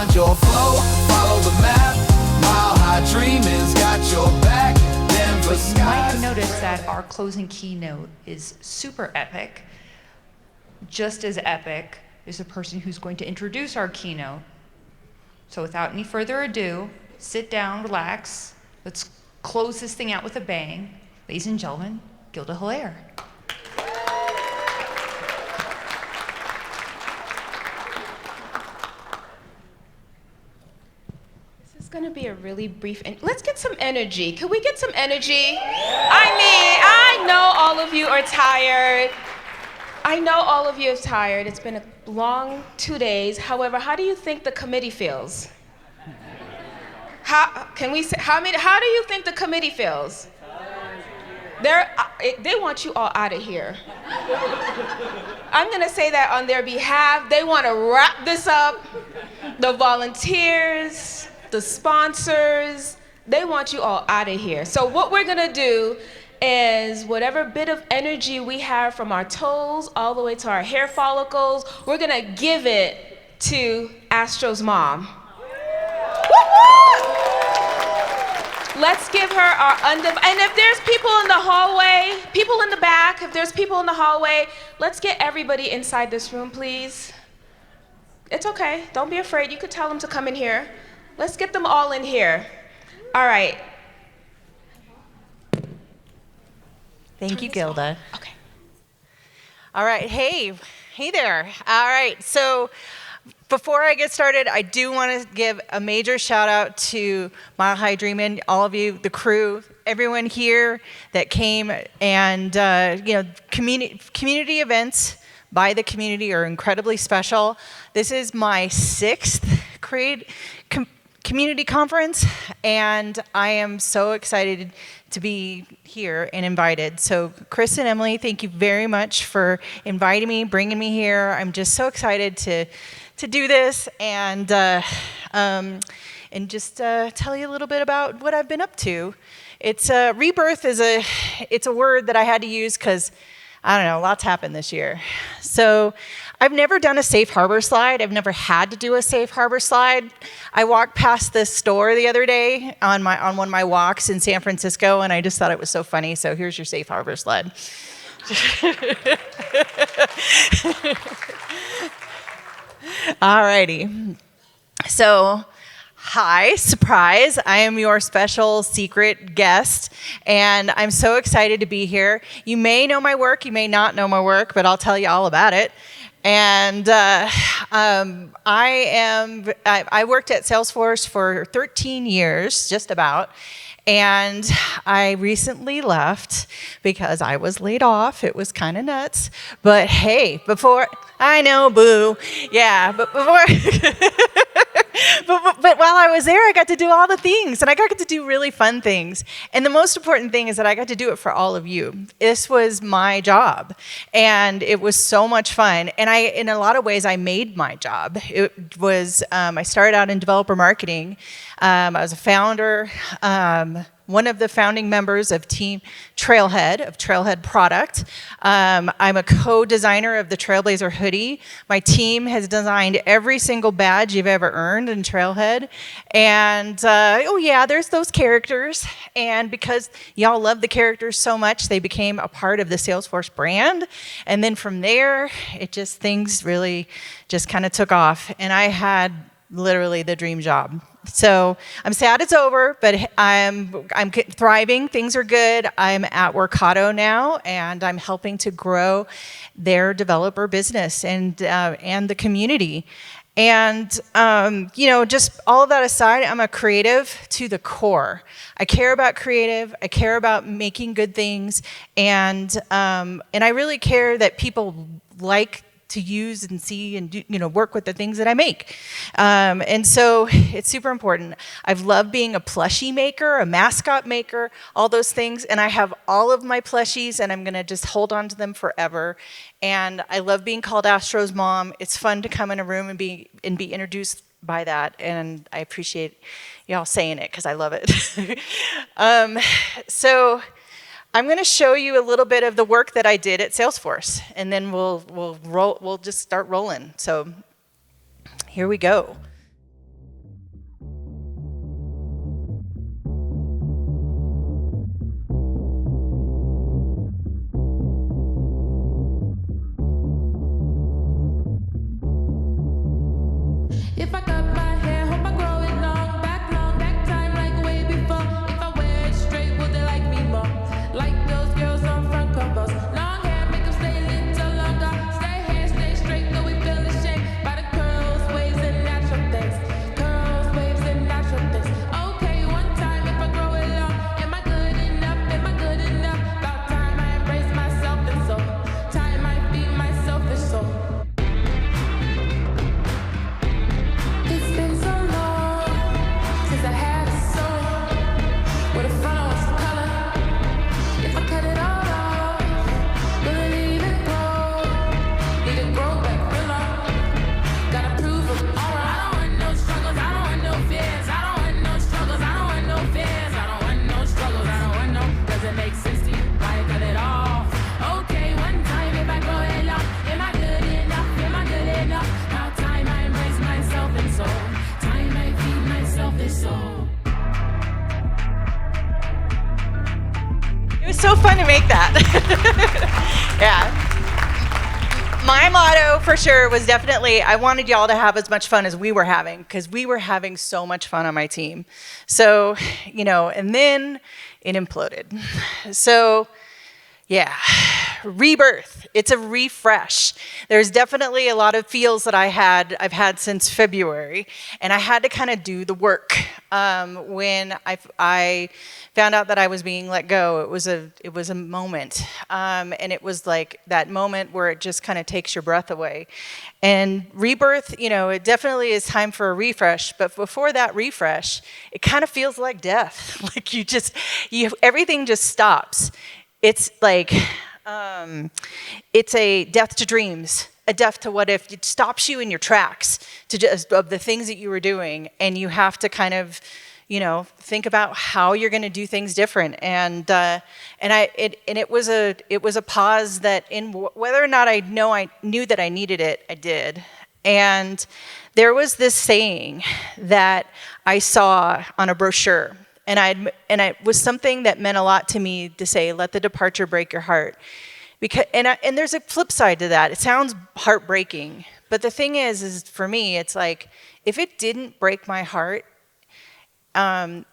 find your flow, follow the map. Mile high dreaming's got your back. Denver skies. You might have noticed that our closing keynote is super epic. Just as epic is the person who's going to introduce our keynote. So without any further ado, sit down, relax. Let's close this thing out with a bang. Ladies and gentlemen, Gilda Hillaire. This is going to be a really brief, let's get some energy. Can we get some energy? I know all of you are tired. I know all of you are tired. It's been a long 2 days. However, how do you think the committee feels? How do you think the committee feels? They want you all out of here. I'm gonna say that on their behalf. They want to wrap this up. The volunteers, the sponsors, they want you all out of here. So what we're gonna do is whatever bit of energy we have from our toes all the way to our hair follicles, we're gonna give it to Astro's mom. Let's give her our and if there's people in the hallway, people in the back, if there's people in the hallway, let's get everybody inside this room, please. It's okay, don't be afraid, you could tell them to come in here. Let's get them all in here. All right. Thank you, Gilda. Okay. All right, hey there. All right, so before I get started, I do want to give a major shout out to Mile High Dreamin', all of you, the crew, everyone here that came, and community events by the community are incredibly special. This is my 6th community conference, and I am so excited to be here and invited. So Chris and Emily, thank you very much for inviting me, bringing me here. I'm just so excited to do this and just tell you a little bit about what I've been up to. It's Rebirth is a word that I had to use because I don't know, lots happened this year. So I've never done a safe harbor slide. I've never had to do a safe harbor slide. I walked past this store the other day on one of my walks in San Francisco, and I just thought it was so funny. So here's your safe harbor slide. Alrighty. So, hi, surprise, I am your special secret guest, and I'm so excited to be here. You may know my work, you may not know my work, but I'll tell you all about it. And I worked at Salesforce for 13 years, just about. And I recently left because I was laid off. It was kind of nuts. But hey, I know, boo. Yeah, but before, but while I was there, I got to do all the things, and I got to do really fun things. And the most important thing is that I got to do it for all of you. This was my job, and it was so much fun. And in a lot of ways, I made my job. It was, I started out in developer marketing. I was a founder, one of the founding members of Team Trailhead Product. I'm a co-designer of the Trailblazer hoodie. My team has designed every single badge you've ever earned in Trailhead. And there's those characters. And because y'all love the characters so much, they became a part of the Salesforce brand. And then from there, things really just kind of took off. And I had literally the dream job. So I'm sad it's over, but I'm thriving. Things are good. I'm at Workato now, and I'm helping to grow their developer business and the community. And just all of that aside, I'm a creative to the core. I care about creative. I care about making good things, and I really care that people like to use and see and work with the things that I make. And so it's super important. I've loved being a plushie maker, a mascot maker, all those things. And I have all of my plushies, and I'm going to just hold on to them forever. And I love being called Astro's mom. It's fun to come in a room and be introduced by that. And I appreciate y'all saying it because I love it. So I'm going to show you a little bit of the work that I did at Salesforce, and then we'll just start rolling. So here we go. If I cut my hair, hope I grow it long, back time like way before. If I wear it straight, will they like me more? Like those girls on front covers. Long hair, make them stay little longer. Stay hair, stay straight, though we feel ashamed. By the curls, waves, and natural things. Curls, waves, and natural things. Okay, one time if I grow it long. Am I good enough? Am I good enough? About time I embrace myself and soul. Time I feed my selfish soul. It's been so long since I had a soul with a front of color. If I cut it all off, will it even grow? Need to grow back real long. Gotta prove it all right. I don't want no struggles, I don't want no fears. I don't want no struggles, I don't want no fears. I don't want no struggles, I don't want no. Does it make sense to you? Why I cut it off? Okay, one time if I grow it long. Am I good enough? Am I good enough? Now time I embrace myself and soul. Time I feed myself and soul. It was so fun to make that. Yeah. My motto for sure was definitely I wanted y'all to have as much fun as we were having, because we were having so much fun on my team. So, and then it imploded. So, yeah, rebirth. It's a refresh. There's definitely a lot of feels that I've had since February, and I had to kind of do the work. When I found out that I was being let go, it was a moment, and it was like that moment where it just kind of takes your breath away. And rebirth, it definitely is time for a refresh. But before that refresh, it kind of feels like death. Like everything just stops. It's like, it's a death to dreams, a death to what if. It stops you in your tracks of the things that you were doing, and you have to kind of, think about how you're going to do things different. And it was a pause that whether or not I knew that I needed it, I did. And there was this saying that I saw on a brochure. And it was something that meant a lot to me to say, let the departure break your heart. And there's a flip side to that. It sounds heartbreaking. But the thing is for me, it's like, if it didn't break my heart, it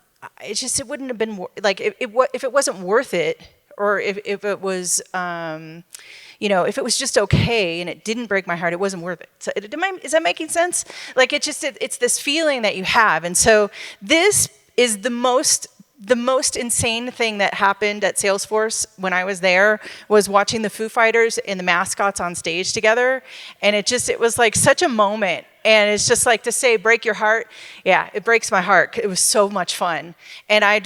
wouldn't have been, like, if it wasn't worth it, or if it was, if it was just okay and it didn't break my heart, it wasn't worth it. So is that making sense? Like, it's this feeling that you have. And so this is the most insane thing that happened at Salesforce when I was there, was watching the Foo Fighters and the Mascots on stage together. And it was like such a moment. And it's just like, to say break your heart, yeah, it breaks my heart. It was so much fun. And I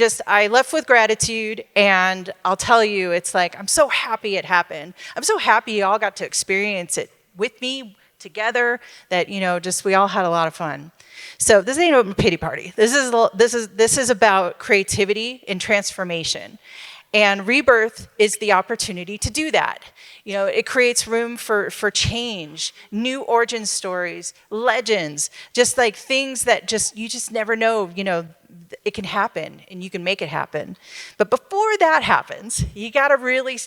left with gratitude, and I'll tell you, it's like, I'm so happy it happened. I'm so happy you all got to experience it with me together, that, we all had a lot of fun. So this ain't a pity party. This is about creativity and transformation. And rebirth is the opportunity to do that. It creates room for change, new origin stories, legends, just like things that you just never know, it can happen, and you can make it happen. But before that happens, you got to really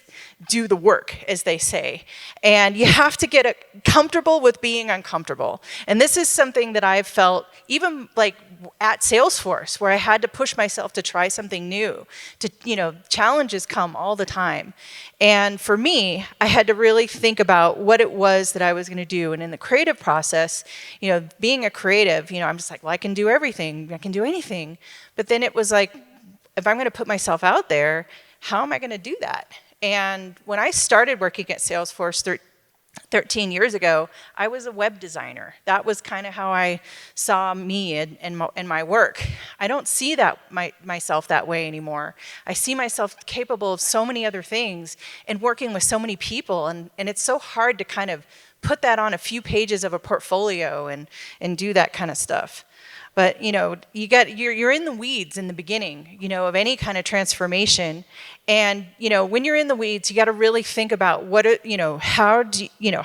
do the work, as they say. And you have to get comfortable with being uncomfortable. And this is something that I've felt even like at Salesforce, where I had to push myself to try something new. Challenges come all the time. And for me, I had to really think about what it was that I was going to do. And in the creative process, being a creative, I'm just like, well, I can do everything. I can do anything. But then it was like, if I'm going to put myself out there, how am I going to do that? And when I started working at Salesforce 13 years ago, I was a web designer. That was kind of how I saw me and my work. I don't see myself that way anymore. I see myself capable of so many other things and working with so many people, and it's so hard to kind of put that on a few pages of a portfolio and do that kind of stuff. But you're in the weeds in the beginning, of any kind of transformation, and when you're in the weeds, you got to really think about how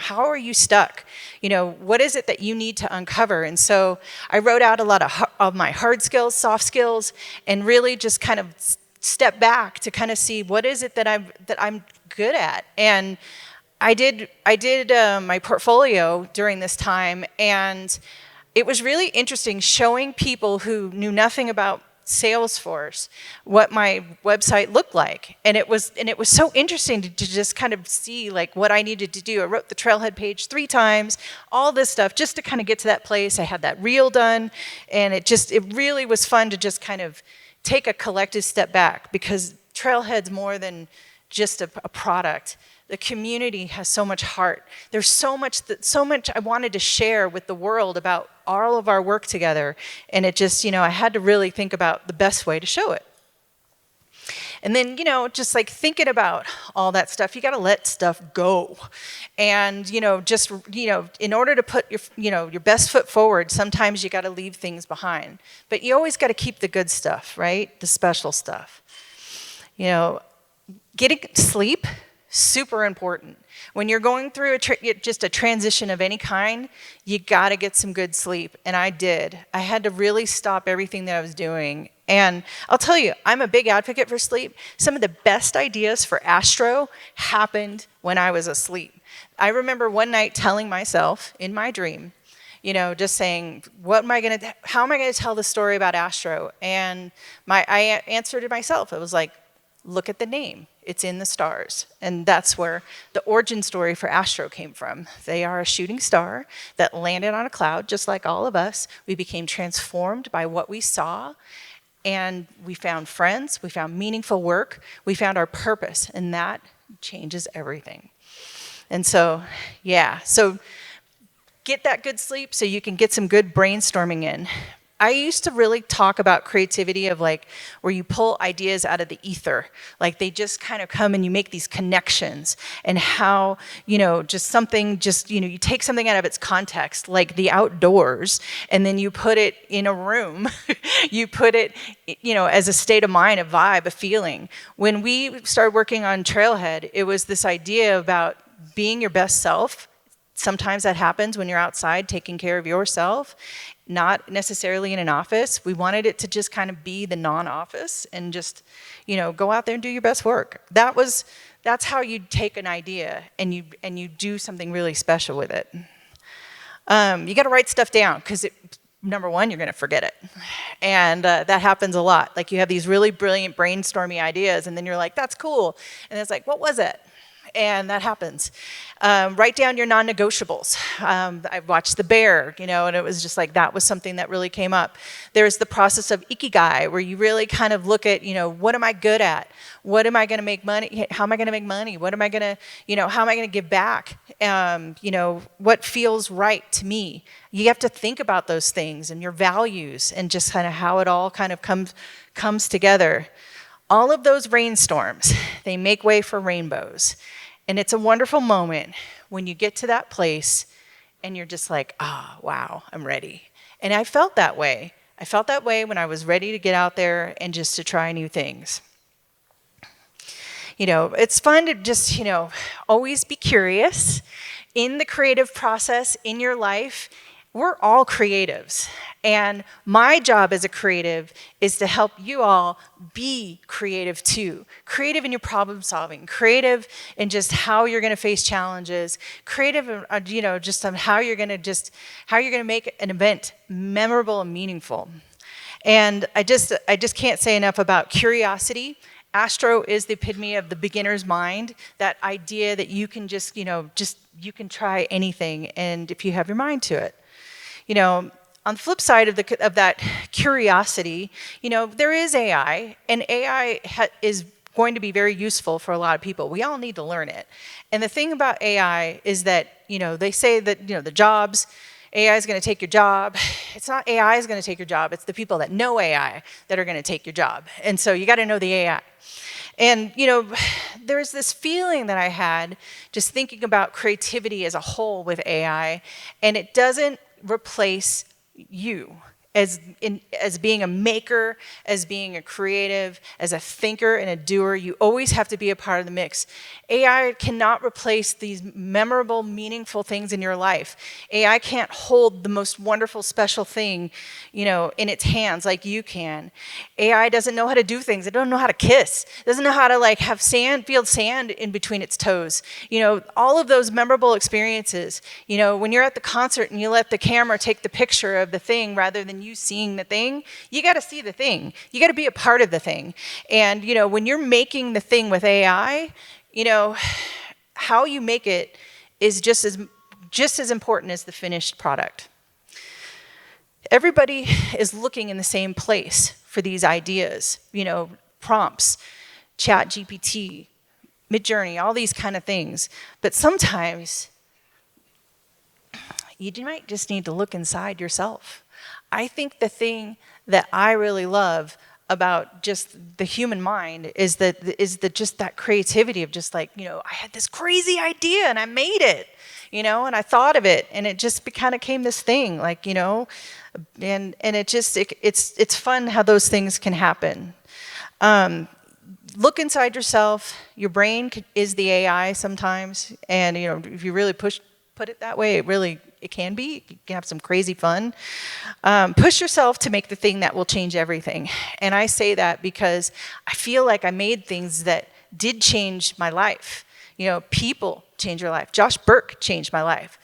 are you stuck? What is it that you need to uncover? And so I wrote out a lot of my hard skills, soft skills, and really just kind of step back to kind of see what is it that I'm good at. And I did my portfolio during this time, and it was really interesting showing people who knew nothing about Salesforce what my website looked like. And it was so interesting to just kind of see like what I needed to do. I wrote the trailhead page 3 times, all this stuff just to kind of get to that place. I had that reel done, and it really was fun to just kind of take a collective step back, because trailhead's more than just a product. The community has so much heart. There's so much I wanted to share with the world about all of our work together. And it just, I had to really think about the best way to show it. And then, just like thinking about all that stuff, you got to let stuff go. And, in order to put your best foot forward, sometimes you got to leave things behind. But you always got to keep the good stuff, right? The special stuff. Getting sleep, super important. When you're going through just a transition of any kind, you got to get some good sleep. And I did. I had to really stop everything that I was doing. And I'll tell you, I'm a big advocate for sleep. Some of the best ideas for Astro happened when I was asleep. I remember one night telling myself in my dream, just saying, how am I going to tell the story about Astro? And I answered it myself. It was like, look at the name. It's in the stars. And that's where the origin story for Astro came from. They are a shooting star that landed on a cloud, just like all of us. We became transformed by what we saw, and we found friends, we found meaningful work, we found our purpose, and that changes everything. And so, so get that good sleep so you can get some good brainstorming in. I used to really talk about creativity of like where you pull ideas out of the ether. Like they just kind of come and you make these connections, and how, you take something out of its context, like the outdoors, and then you put it in a room. You put it, as a state of mind, a vibe, a feeling. When we started working on Trailhead, it was this idea about being your best self. Sometimes that happens when you're outside taking care of yourself, not necessarily in an office. We wanted it to just kind of be the non-office and just, go out there and do your best work. That's how you take an idea and you do something really special with it. You got to write stuff down, because number one, you're going to forget it. And that happens a lot. Like you have these really brilliant brainstormy ideas, and then you're like, that's cool. And it's like, what was it? And that happens. Write down your non-negotiables. I watched The Bear, and it was just like that was something that really came up. There's the process of ikigai, where you really kind of look at, what am I good at? What am I going to make money? How am I going to make money? What am I going to, how am I going to give back? What feels right to me? You have to think about those things and your values and just kind of how it all kind of comes together. All of those rainstorms, they make way for rainbows. And it's a wonderful moment when you get to that place and you're just like, wow, I'm ready. And I felt that way. I felt that way when I was ready to get out there and just to try new things. It's fun to just, always be curious. In the creative process, in your life, we're all creatives. And my job as a creative is to help you all be creative too. Creative in your problem solving, creative in just how you're going to face challenges, creative, just on how you're going to make an event memorable and meaningful. And I just can't say enough about curiosity. Astro is the epitome of the beginner's mind, that idea that you can you can try anything, and if you have your mind to it. On the flip side of that curiosity, there is AI, and AI is going to be very useful for a lot of people. We all need to learn it. And the thing about AI is that, they say that, the jobs, AI is going to take your job. It's not AI is going to take your job. It's the people that know AI that are going to take your job. And so you got to know the AI. And, there's this feeling that I had just thinking about creativity as a whole with AI, and it doesn't replace you as being a maker, as being a creative, as a thinker and a doer, you always have to be a part of the mix. AI cannot replace these memorable, meaningful things in your life. AI can't hold the most wonderful, special thing, in its hands like you can. AI doesn't know how to do things. It doesn't know how to kiss. It doesn't know how to have feel sand in between its toes. All of those memorable experiences. When you're at the concert and you let the camera take the picture of the thing rather than you seeing the thing, you got to see the thing. You got to be a part of the thing. And, when you're making the thing with AI, how you make it is just as important as the finished product. Everybody is looking in the same place for these ideas, prompts, Chat GPT, Midjourney, all these kind of things. But sometimes you might just need to look inside yourself. I think the thing that I really love about just the human mind is just that creativity of just I had this crazy idea and I made it, and I thought of it and it just kind of became this thing, and it's fun how those things can happen. Look inside yourself. Your brain is the AI sometimes, and if you really put it that way, it can be. You can have some crazy fun. Push yourself to make the thing that will change everything. And I say that because I feel like I made things that did change my life. People change your life. Josh Burke changed my life.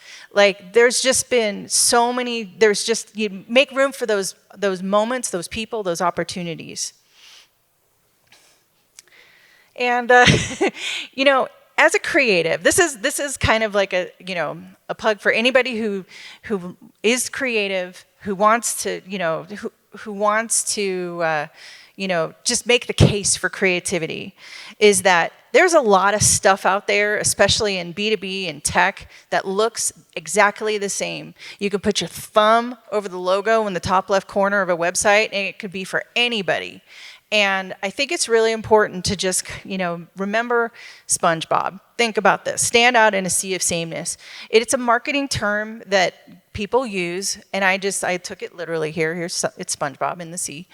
There's just been so many, you make room for those moments, those people, those opportunities. And, as a creative, this is kind of like a plug for anybody who is creative, who wants to just make the case for creativity, is that there's a lot of stuff out there, especially in B2B and tech, that looks exactly the same. You can put your thumb over the logo in the top left corner of a website, and it could be for anybody. And I think it's really important to just, remember SpongeBob. Think about this. Stand out in a sea of sameness. It's a marketing term that people use, and I took it literally here. It's SpongeBob in the sea.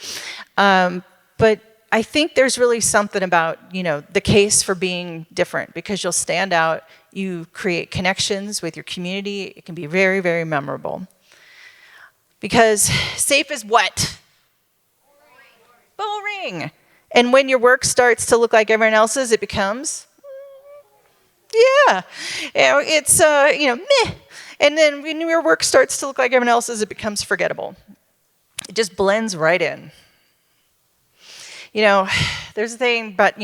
But I think there's really something about, the case for being different, because you'll stand out. You create connections with your community. It can be very, very memorable. Because safe is what? Boring. And when your work starts to look like everyone else's, it becomes, it's, meh. And then when your work starts to look like everyone else's, it becomes forgettable. It just blends right in. There's a thing, but,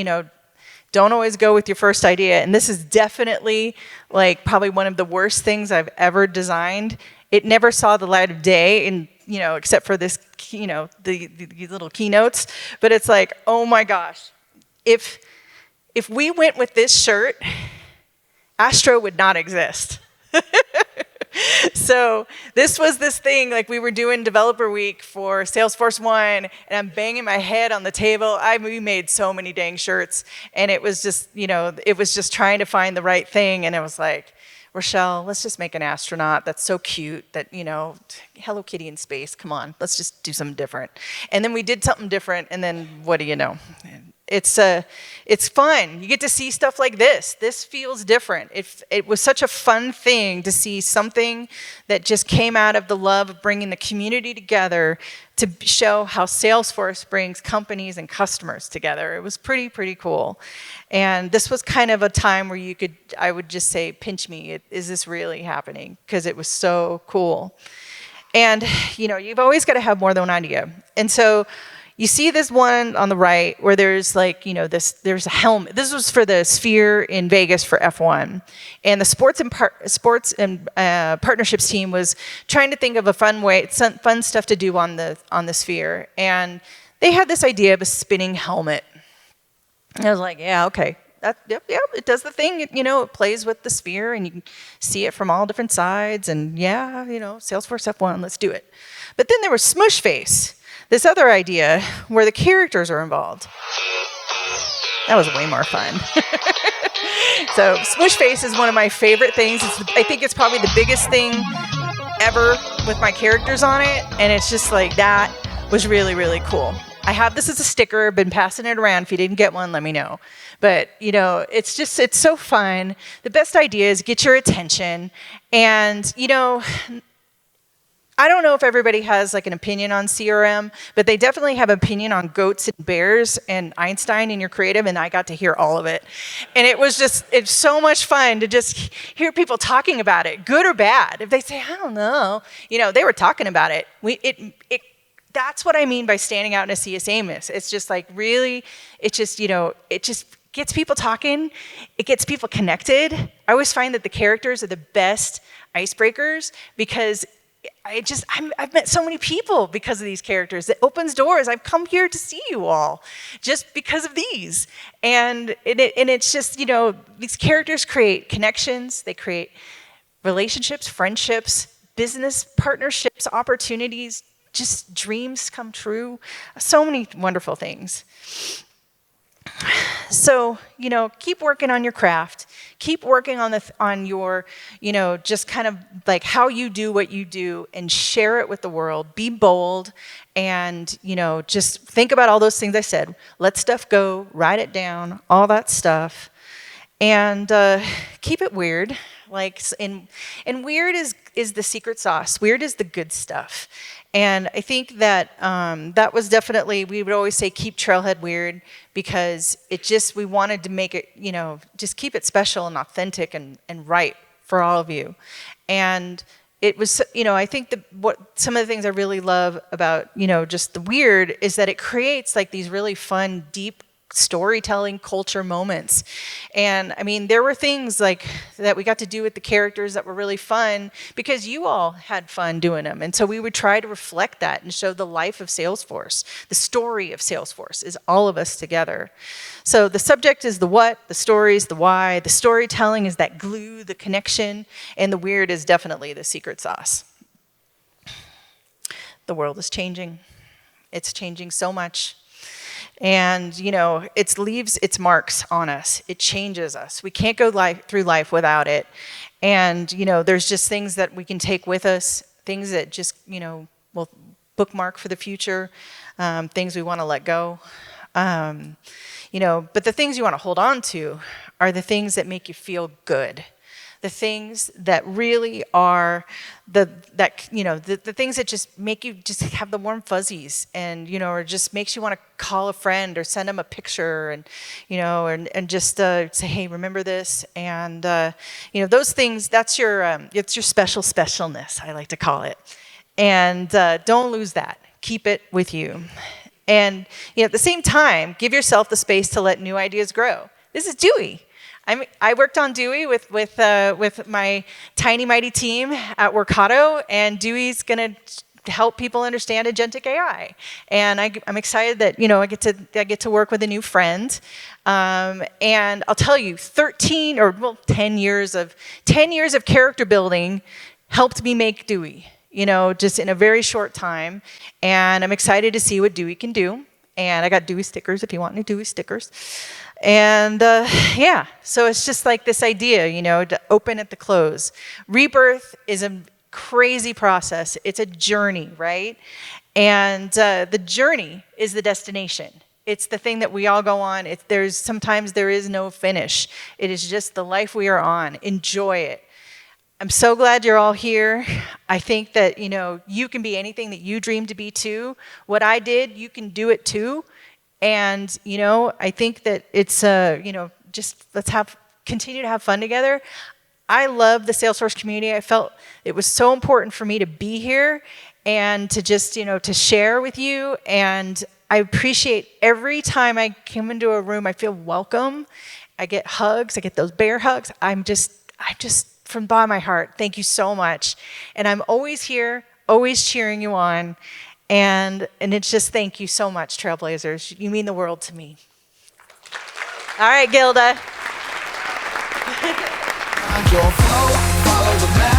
don't always go with your first idea. And this is definitely probably one of the worst things I've ever designed. It never saw the light of day, except for this, the little keynotes. But it's oh my gosh, if we went with this shirt, Astro would not exist. So this was this thing, we were doing Developer Week for Salesforce 1, and I'm banging my head on the table. We made so many dang shirts, and it was just, it was just trying to find the right thing, and it was Rochelle, let's just make an astronaut. That's so cute that, Hello Kitty in space. Come on, let's just do something different. And then we did something different, and then what do you know? It's fun. You get to see stuff like this. This feels different. It was such a fun thing to see something that just came out of the love of bringing the community together to show how Salesforce brings companies and customers together. It was pretty cool. And this was kind of a time where I would just say, pinch me, is this really happening? Because it was so cool. And, you've always got to have more than one idea. And so you see this one on the right where there's there's a helmet. This was for the Sphere in Vegas for F1. And the sports and partnerships team was trying to think of a fun stuff to do on the Sphere. And they had this idea of a spinning helmet. And I was yeah, okay. It does the thing. It plays with the Sphere, and you can see it from all different sides. And Salesforce F1, let's do it. But then there was Smush Face, this other idea where the characters are involved. That was way more fun. So Smush Face is one of my favorite things. I think it's probably the biggest thing ever with my characters on it, and it's just like, that was really, really cool. I have this as a sticker, been passing it around. If you didn't get one, let me know. But, you know, it's so fun. The best idea is get your attention. And, you know, I don't know if everybody has like an opinion on CRM, but they definitely have an opinion on goats and bears and Einstein in your creative, and I got to hear all of it. And it's so much fun to just hear people talking about it, good or bad. If they say, I don't know, you know, they were talking about it. That's what I mean by standing out in a sea of sameness. It's just like really, it just gets people talking. It gets people connected. I always find that the characters are the best icebreakers because I've met so many people because of these characters. It opens doors. I've come here to see you all just because of these. And it's just, you know, these characters create connections. They create relationships, friendships, business partnerships, opportunities, just dreams come true. So many wonderful things. So, you know, keep working on your craft. Keep working on your, you know, just kind of like how you do what you do and share it with the world. Be bold and, you know, just think about all those things I said. Let stuff go, write it down, all that stuff. And keep it weird. Like, and weird is the secret sauce. Weird is the good stuff. And I think that that was definitely, we would always say keep Trailhead weird because we wanted to make it, you know, just keep it special and authentic and right for all of you. And it was, you know, I think what some of the things I really love about, you know, just the weird is that it creates like these really fun, deep storytelling culture moments. And I mean, there were things like that we got to do with the characters that were really fun because you all had fun doing them. And so we would try to reflect that and show the life of Salesforce. The story of Salesforce is all of us together. So the subject is the what, the story is the why, the storytelling is that glue, the connection, and the weird is definitely the secret sauce. The world is changing. It's changing so much. And, you know, it leaves its marks on us. It changes us. We can't go through life without it. And, you know, there's just things that we can take with us, things that just, you know, will bookmark for the future, things we want to let go. You know, but the things you want to hold on to are the things that make you feel good. The things that really are the things that just make you just have the warm fuzzies and, you know, or just makes you want to call a friend or send them a picture and, you know, and just say, hey, remember this? And, you know, those things, it's your specialness, I like to call it. And don't lose that. Keep it with you. And, you know, at the same time, give yourself the space to let new ideas grow. This is Dewey. I worked on Dewey with my tiny mighty team at Workato, and Dewey's going to help people understand agentic AI. And I'm excited that, you know, I get to work with a new friend. And I'll tell you, 10 years of character building helped me make Dewey, you know, just in a very short time. And I'm excited to see what Dewey can do. And I got Dewey stickers if you want any Dewey stickers. And yeah, so it's just like this idea, you know, to open at the close. Rebirth is a crazy process. It's a journey, right? And the journey is the destination. It's the thing that we all go on. Sometimes there is no finish. It is just the life we are on. Enjoy it. I'm so glad you're all here. I think that, you know, you can be anything that you dream to be too. What I did, you can do it too. And, you know, I think that it's, you know, just let's continue to have fun together. I love the Salesforce community. I felt it was so important for me to be here and to just, you know, to share with you. And I appreciate every time I come into a room, I feel welcome. I get hugs. I get those bear hugs. I'm just from the bottom of my heart, thank you so much. And I'm always here, always cheering you on. And it's just thank you so much, Trailblazers. You mean the world to me. All right, Gilda. Find your flow, follow the map.